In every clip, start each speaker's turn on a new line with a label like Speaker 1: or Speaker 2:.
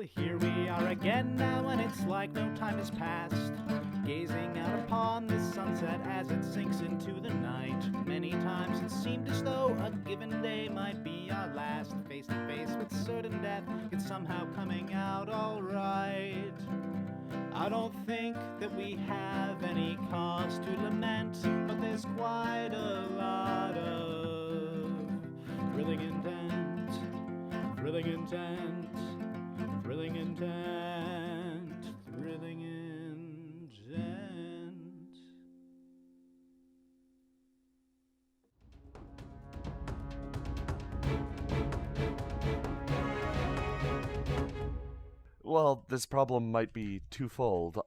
Speaker 1: here we are again now, and it's like no time has passed. Gazing out upon the sunset as it sinks into the night. Many times it seemed as though a given day might be our last. Face to face with certain death, yet somehow coming out alright. I don't think that we have any cause to lament, but there's quite a lot of thrilling intent, thrilling intent, thrilling intent, thrilling intent.
Speaker 2: Well, this problem might be twofold.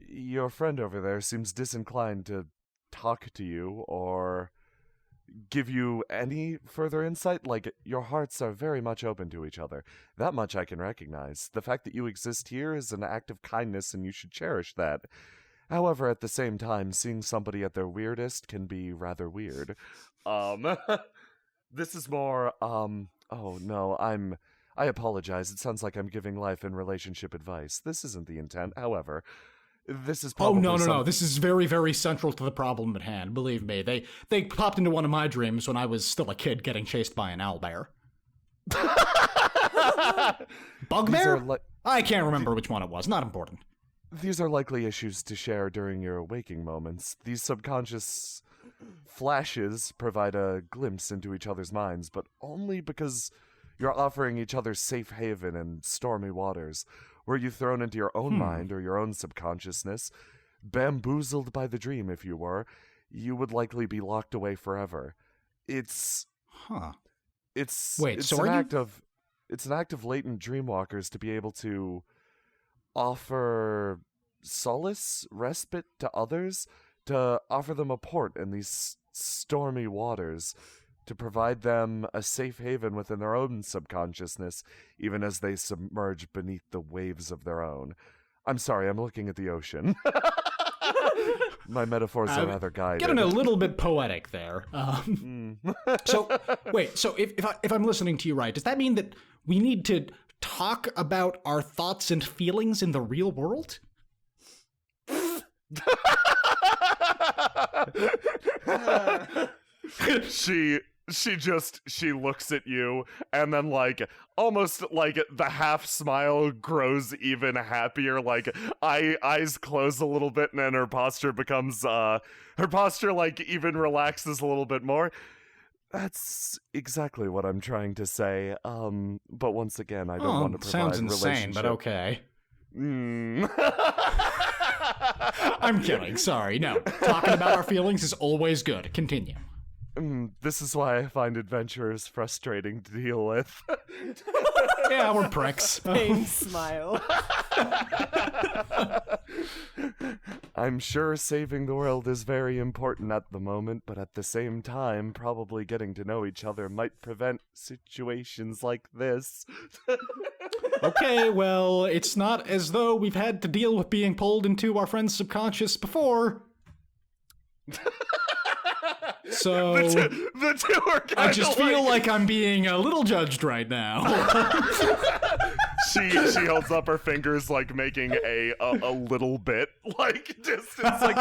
Speaker 2: Your friend over there seems disinclined to talk to you or give you any further insight. Like, your hearts are very much open to each other. That much I can recognize. The fact that you exist here is an act of kindness, and you should cherish that. However, at the same time, seeing somebody at their weirdest can be rather weird. This is more, oh no, I apologize. It sounds like I'm giving life and relationship advice. This isn't the intent. However, this is probably
Speaker 3: no. This is very, very central to the problem at hand. Believe me. They popped into one of my dreams when I was still a kid getting chased by an owlbear. Bugbear? I can't remember which one it was. Not important.
Speaker 2: These are likely issues to share during your waking moments. These subconscious flashes provide a glimpse into each other's minds, but only because you're offering each other safe haven in stormy waters. Were you thrown into your own mind or your own subconsciousness, bamboozled by the dream if you were, you would likely be locked away forever. It's an act of latent dreamwalkers to be able to offer solace, respite to others, to offer them a port in these stormy waters, to provide them a safe haven within their own subconsciousness, even as they submerge beneath the waves of their own. I'm sorry, I'm looking at the ocean. My metaphors are rather guided.
Speaker 3: Getting a little bit poetic there. So if I'm listening to you right, does that mean that we need to talk about our thoughts and feelings in the real world?
Speaker 2: She looks at you, and then, like, almost like the half smile grows even happier, like eyes close a little bit, and then her posture becomes like even relaxes a little bit more. That's exactly what I'm trying to say. But once again, I don't want to provide
Speaker 3: sounds insane, but okay. I'm kidding. Sorry. No, talking about our feelings is always good. Continue.
Speaker 2: This is why I find adventurers frustrating to deal with.
Speaker 3: Yeah, we're pricks.
Speaker 4: Pain smile.
Speaker 2: I'm sure saving the world is very important at the moment, but at the same time, probably getting to know each other might prevent situations like this.
Speaker 3: Okay, well, it's not as though we've had to deal with being pulled into our friend's subconscious before. So
Speaker 2: the two are kind of
Speaker 3: I just feel like I'm being a little judged right now.
Speaker 2: She holds up her fingers, like making a little bit like distance, like.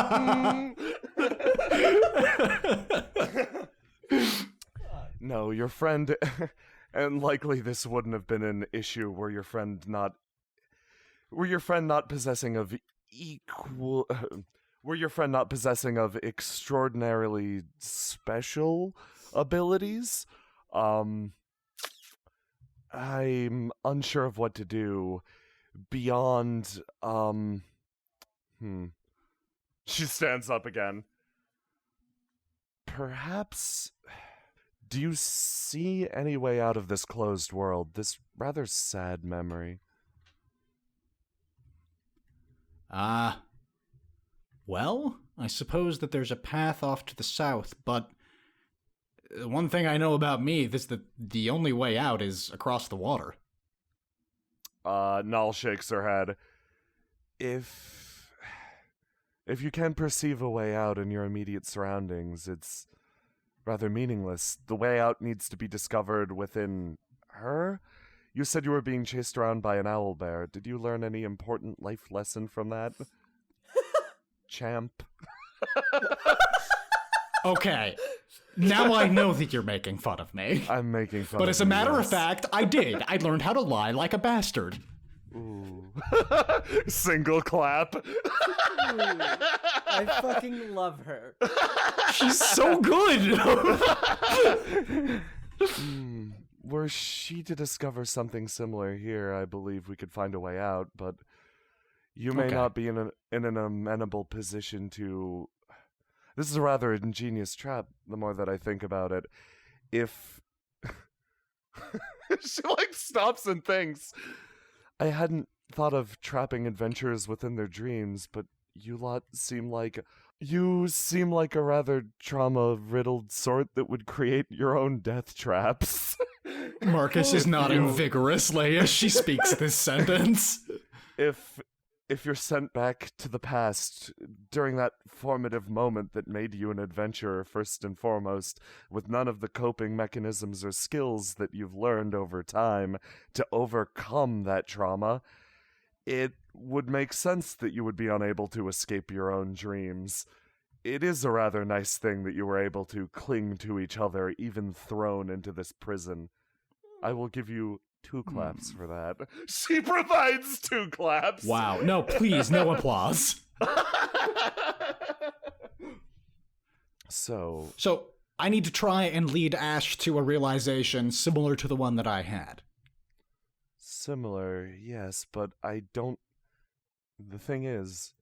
Speaker 2: No, your friend, and likely this wouldn't have been an issue were your friend not possessing of equal. Were your friend not possessing of extraordinarily special abilities? I'm unsure of what to do beyond, She stands up again. Perhaps, do you see any way out of this closed world, this rather sad memory?
Speaker 3: Well, I suppose that there's a path off to the south, but one thing I know about me is that the only way out is across the water.
Speaker 2: Nahl shakes her head. If you can perceive a way out in your immediate surroundings, it's rather meaningless. The way out needs to be discovered within her. You said you were being chased around by an owl bear. Did you learn any important life lesson from that? Champ.
Speaker 3: Okay. Now I know that you're making fun of me.
Speaker 2: I'm making fun of you.
Speaker 3: But as a matter of fact, I did. I learned how to lie like a bastard.
Speaker 2: Ooh. Single clap.
Speaker 4: I fucking love her.
Speaker 3: She's so good.
Speaker 2: Were she to discover something similar here, I believe we could find a way out, but you may not be in an amenable position to... This is a rather ingenious trap, the more that I think about it. If... She, stops and thinks. I hadn't thought of trapping adventurers within their dreams, but you lot seem like... You seem like a rather trauma-riddled sort that would create your own death traps.
Speaker 3: Marcus is nodding vigorously as she speaks this sentence.
Speaker 2: If you're sent back to the past during that formative moment that made you an adventurer first and foremost, with none of the coping mechanisms or skills that you've learned over time to overcome that trauma, it would make sense that you would be unable to escape your own dreams. It is a rather nice thing that you were able to cling to each other, even thrown into this prison. I will give you 2 claps for that. She provides 2 claps.
Speaker 3: Wow. No, please, no applause.
Speaker 2: So
Speaker 3: I need to try and lead Ash to a realization similar to the one that I had.
Speaker 2: Similar, yes, but I don't... The thing is,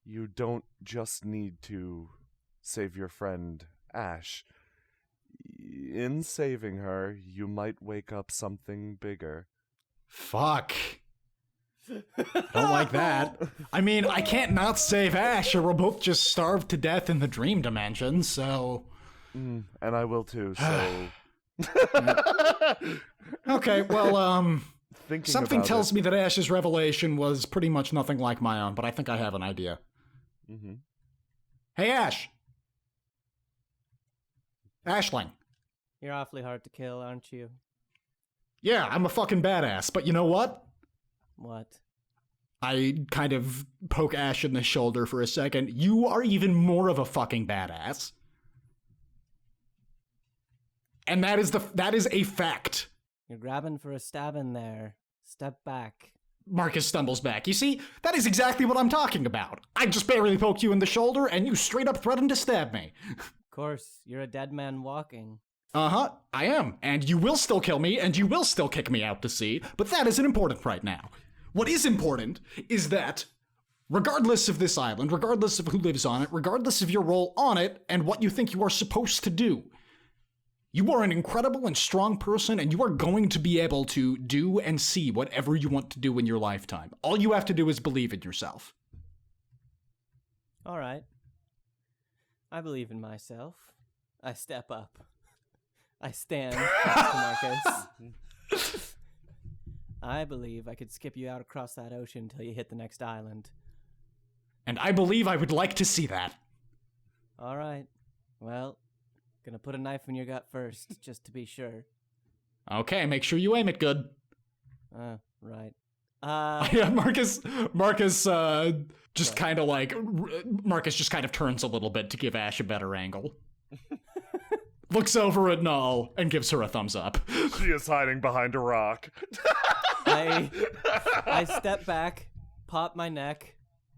Speaker 2: you don't just need to save your friend, Ash. In saving her, you might wake up something bigger.
Speaker 3: Fuck. I don't like that. I mean, I can't not save Ash, or we'll both just starve to death in the dream dimension, so...
Speaker 2: And I will too, so...
Speaker 3: Okay, well,
Speaker 2: Thinking
Speaker 3: something
Speaker 2: about
Speaker 3: tells
Speaker 2: it.
Speaker 3: me that Ash's revelation was pretty much nothing like my own, but I think I have an idea.
Speaker 2: Mm-hmm.
Speaker 3: Hey, Ash! Ashling.
Speaker 4: You're awfully hard to kill, aren't you?
Speaker 3: Yeah, I'm a fucking badass, but you know what?
Speaker 4: What?
Speaker 3: I kind of poke Ash in the shoulder for a second. You are even more of a fucking badass. And that is a fact.
Speaker 4: You're grabbing for a stabbing there. Step back.
Speaker 3: Marcus stumbles back. You see, that is exactly what I'm talking about. I just barely poked you in the shoulder, and you straight up threatened to stab me.
Speaker 4: Of course, you're a dead man walking.
Speaker 3: Uh-huh, I am. And you will still kill me, and you will still kick me out to sea, but that isn't important right now. What is important is that, regardless of this island, regardless of who lives on it, regardless of your role on it, and what you think you are supposed to do, you are an incredible and strong person, and you are going to be able to do and see whatever you want to do in your lifetime. All you have to do is believe in yourself.
Speaker 4: All right. I believe in myself. I step up. I stand next to Marcus. I believe I could skip you out across that ocean until you hit the next island.
Speaker 3: And I believe I would like to see that.
Speaker 4: All right. Well, gonna put a knife in your gut first, just to be sure.
Speaker 3: Okay, make sure you aim it good.
Speaker 4: Right.
Speaker 3: Yeah, Marcus just kind of like, Marcus just kind of turns a little bit to give Ash a better angle. Looks over at Nahl and gives her a thumbs up.
Speaker 2: She is hiding behind a rock.
Speaker 4: I step back, pop my neck,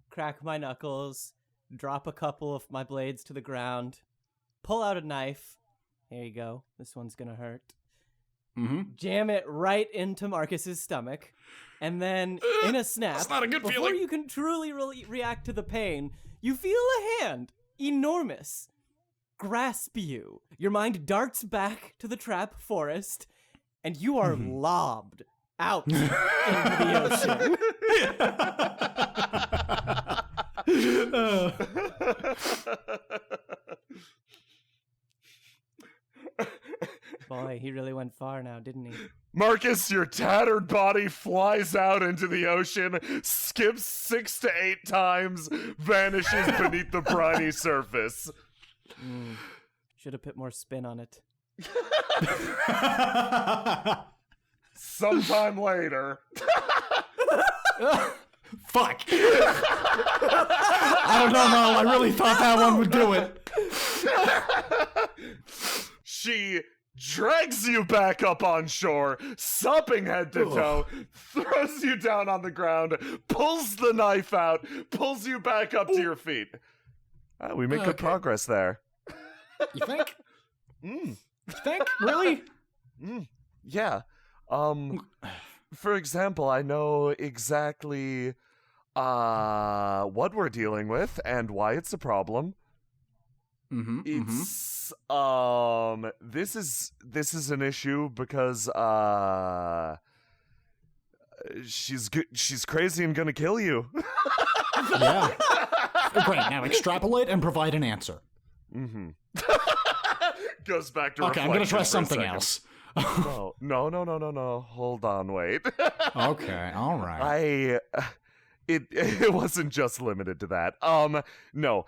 Speaker 4: crack my knuckles, drop a couple of my blades to the ground, pull out a knife. Here you go. This one's gonna hurt.
Speaker 3: Mm-hmm.
Speaker 4: Jam it right into Marcus's stomach, and then in a snap,
Speaker 3: That's not a good
Speaker 4: before
Speaker 3: feeling.
Speaker 4: you can truly react to the pain, you feel a hand, enormous, grasp you. Your mind darts back to the trap forest, and you are lobbed out into the ocean. Boy, he really went far now, didn't he?
Speaker 2: Marcus, your tattered body flies out into the ocean, skips 6 to 8 times, vanishes beneath the briny surface.
Speaker 4: Should have put more spin on it.
Speaker 2: sometime later.
Speaker 3: Fuck. I don't know, Nahl. I really thought that one would do it.
Speaker 2: She drags you back up on shore, sopping head to toe, throws you down on the ground, pulls the knife out, pulls you back up to your feet. We make good progress there.
Speaker 3: You think? You think? Really?
Speaker 2: Yeah. For example, I know exactly what we're dealing with and why it's a problem. It's this is an issue because she's crazy and gonna kill you.
Speaker 3: Yeah. Great. Now extrapolate and provide an answer.
Speaker 2: Goes back to
Speaker 3: okay. I'm gonna
Speaker 2: reflection
Speaker 3: try
Speaker 2: for a
Speaker 3: something
Speaker 2: second.
Speaker 3: else.
Speaker 2: No. Hold on, wait.
Speaker 3: Okay. All right.
Speaker 2: It wasn't just limited to that. No.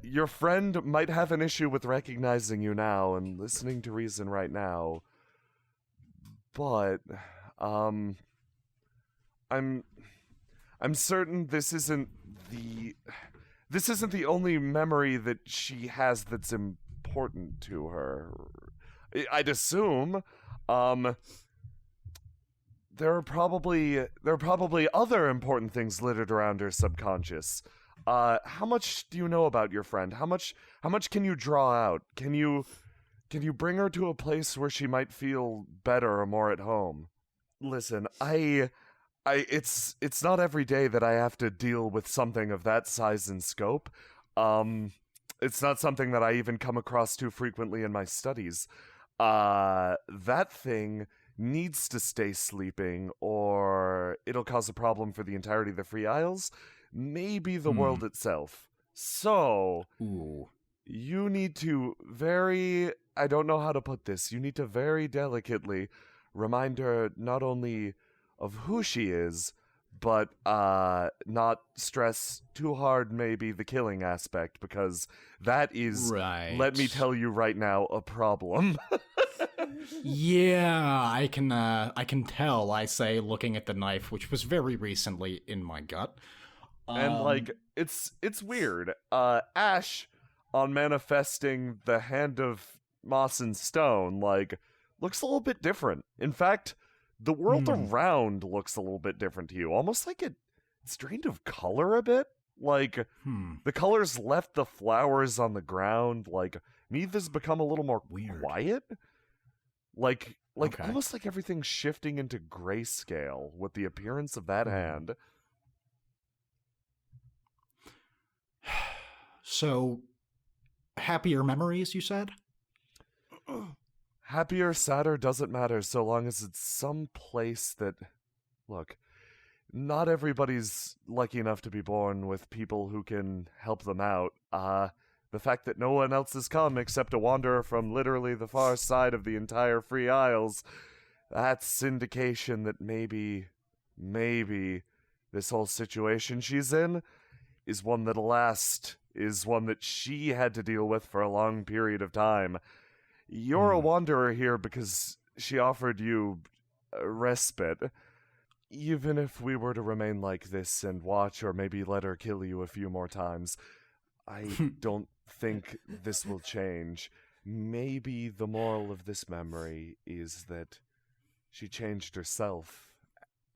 Speaker 2: Your friend might have an issue with recognizing you now and listening to reason right now. But I'm certain this isn't the only memory that she has that's important to her. I'd assume there are probably other important things littered around her subconscious. How much do you know about your friend? How much can you draw out? Can you bring her to a place where she might feel better or more at home? Listen, it's not every day that I have to deal with something of that size and scope. It's not something that I even come across too frequently in my studies. That thing needs to stay sleeping or it'll cause a problem for the entirety of the Free Isles, maybe the world itself. So, you need to I don't know how to put this, you need to very delicately remind her not only of who she is, but not stress too hard maybe the killing aspect, because that is, let me tell you right now, a problem.
Speaker 3: Yeah, I can tell, I say, looking at the knife, which was very recently in my gut.
Speaker 2: And, like, it's weird. Ash, on manifesting the hand of moss and stone, like, looks a little bit different. In fact, the world around looks a little bit different to you. Almost like it's drained of color a bit. Like, the colors left the flowers on the ground. Like, Meath become a little more quiet. Like almost like everything's shifting into grayscale with the appearance of that hand.
Speaker 3: So, happier memories, you said?
Speaker 2: Happier, sadder, doesn't matter so long as it's some place that... Look, not everybody's lucky enough to be born with people who can help them out. The fact that no one else has come except a wanderer from literally the far side of the entire Free Isles, that's indication that maybe this whole situation she's in is one that'll last, is one that she had to deal with for a long period of time. You're a wanderer here because she offered you a respite. Even if we were to remain like this and watch or maybe let her kill you a few more times, I don't think this will change. Maybe the moral of this memory is that she changed herself